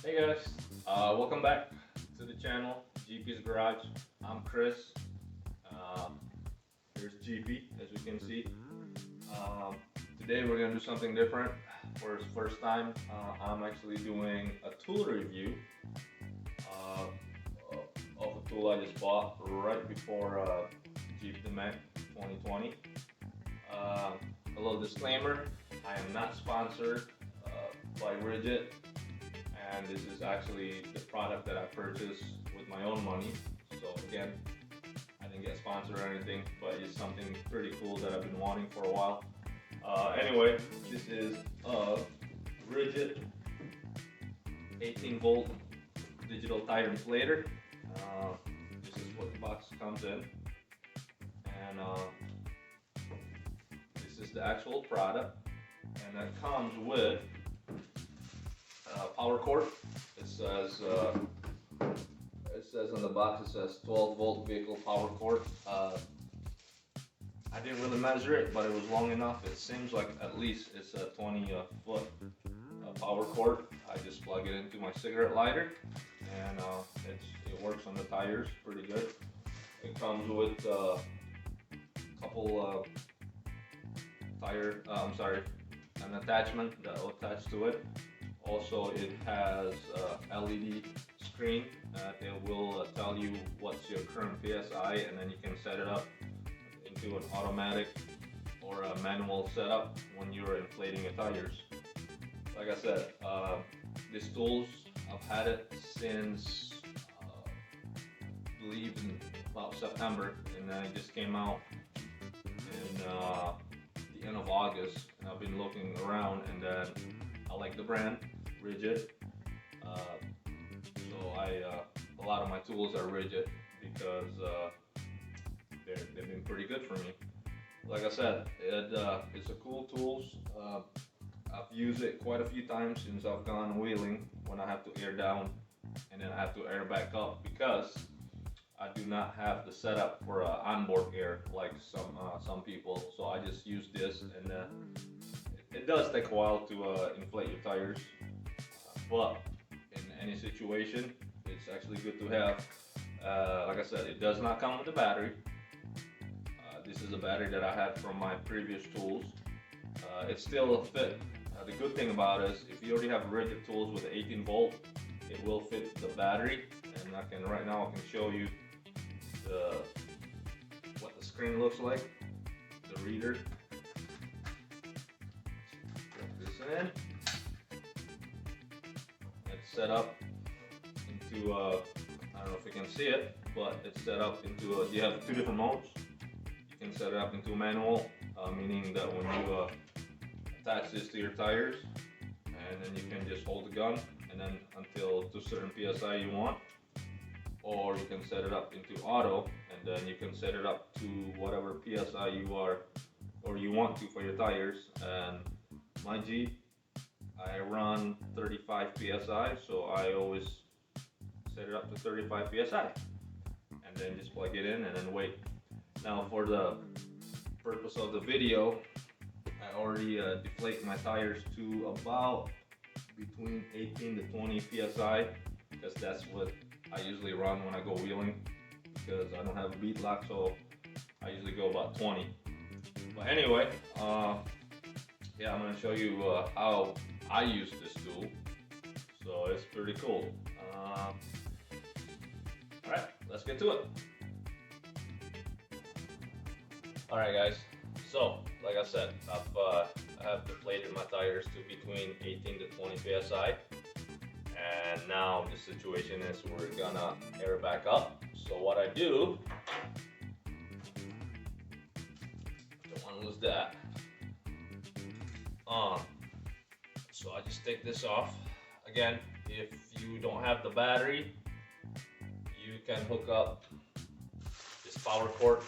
Hey guys, welcome back to the channel, GP's Garage. I'm Chris. Uh, Here's GP, as you can see. Today we're gonna do something different. For the first time, I'm actually doing a tool review uh, of a tool I just bought right before Jeep Demand 2020. A little disclaimer: I am not sponsored by Ridgid. And this is actually the product that I purchased with my own money. So again, I didn't get sponsored or anything, but it's something pretty cool that I've been wanting for a while. Anyway, this is a Ridgid 18V digital tire inflator. This is what the box comes in, and this is the actual product, and that comes with power cord. It says on the box, it says 12-volt vehicle power cord. I didn't really measure it, but it was long enough. It seems like at least it's a 20-foot power cord. I just plug it into my cigarette lighter, and it works on the tires pretty good. It comes with a couple an attachment that will attach to it. Also, it has a LED screen that it will tell you what's your current PSI, and then you can set it up into an automatic or a manual setup when you're inflating your tires. Like I said, these tools, I've had it since I believe in about September, and then it just came out in the end of August, and I've been looking around, and then I like the brand Ridgid, so a lot of my tools are Ridgid because they've been pretty good for me. Like I said, it's a cool tool. I've used it quite a few times since I've gone wheeling when I have to air down and then I have to air back up, because I do not have the setup for onboard air like some people. So I just use this, and it does take a while to inflate your tires, but in any situation, it's actually good to have. Like I said, it does not come with a battery. This is a battery that I had from my previous tools. It's still a fit. The good thing about it is, if you already have Ridgid tools with 18V, it will fit the battery. And right now I can show you what the screen looks like, the reader. In. It's set up into I don't know if you can see it, but it's set up into you have two different modes. You can set it up into manual, meaning that when you attach this to your tires, and then you can just hold the gun and then until to a certain PSI you want, or you can set it up into auto, and then you can set it up to whatever PSI you are or you want to for your tires. And my Jeep, I run 35 PSI, so I always set it up to 35 PSI and then just plug it in and then wait. Now, for the purpose of the video, I already deflate my tires to about between 18 to 20 PSI, because that's what I usually run when I go wheeling, because I don't have a bead lock, so I usually go about 20. But anyway, yeah, I'm going to show you how I use this tool. So it's pretty cool. Alright, let's get to it. Alright guys, so like I said, I have deflated my tires to between 18 to 20 PSI. And now the situation is we're gonna air back up. So what I do, don't want to lose that. So I just take this off. Again, if you don't have the battery, you can hook up this power cord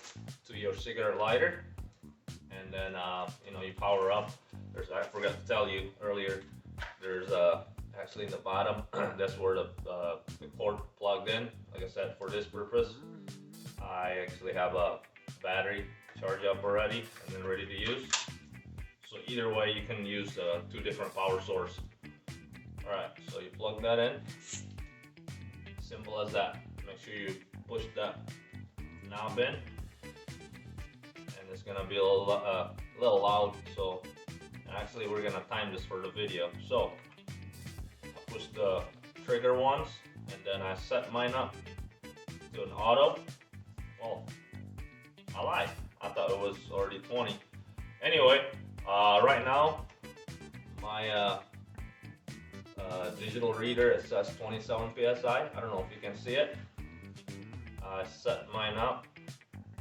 to your cigarette lighter, and then you power up. I forgot to tell you earlier, there's actually in the bottom, that's where the cord plugged in. Like I said, for this purpose, I actually have a battery charged up already and then ready to use. So either way, you can use two different power sources. Alright, So you plug that in, simple as that. Make sure you push that knob in, and it's gonna be a little loud. So actually we're gonna time this for the video. So I push the trigger once, and then I set mine up to an auto. Well, I lied. I thought it was already 20. Anyway, right now my digital reader, it says 27 psi. I don't know if you can see it. I set mine up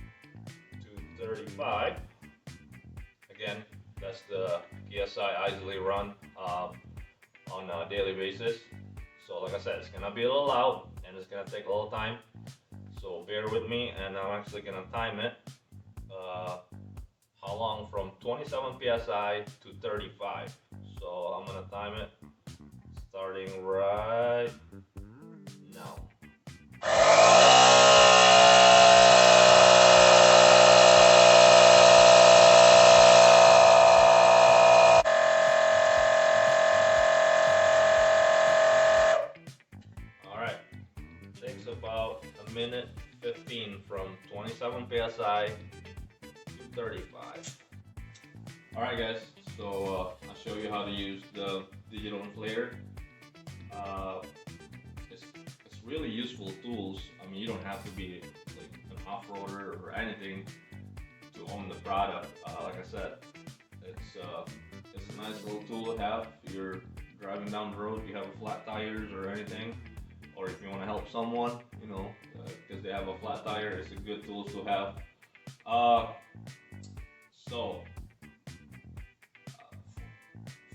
to 35. Again, that's the PSI I usually run on a daily basis. So like I said, it's gonna be a little loud and it's gonna take a little time. So bear with me, and I'm actually gonna time it. How long from 27 psi to 35. So I'm gonna time it starting right now. Alright, takes about a minute 15 from 27 psi to 35. Alright guys, so I'll show you how to use the digital inflator. It's really useful tools. I mean, you don't have to be like an off-roader or anything to own the product. Like I said, it's a nice little tool to have if you're driving down the road, if you have flat tires or anything, or if you want to help someone, you know, because they have a flat tire, it's a good tool to have.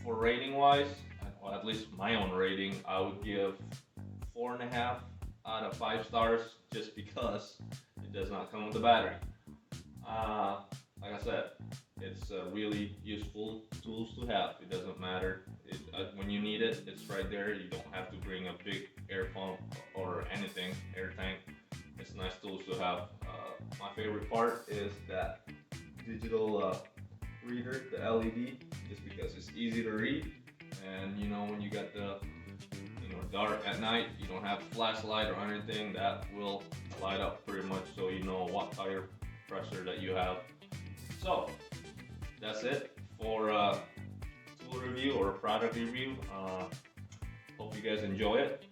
For rating wise, or at least my own rating, I would give 4.5 out of 5 stars, just because it does not come with a battery. Like I said, it's really useful tools to have. It doesn't matter when you need it, it's right there. You don't have to bring a big air pump or anything, air tank. It's nice tools to have. My favorite part is that digital reader, the LED, just because it's easy to read. And you know, when you got the dark at night, you don't have a flashlight or anything, that will light up pretty much, so you know what tire pressure that you have. So that's it for tool review or product review. Hope you guys enjoy it.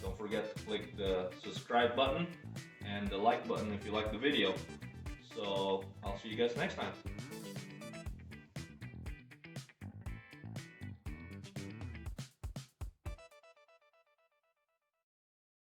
Don't forget to click the subscribe button and the like button if you like the video. So I'll see you guys next time.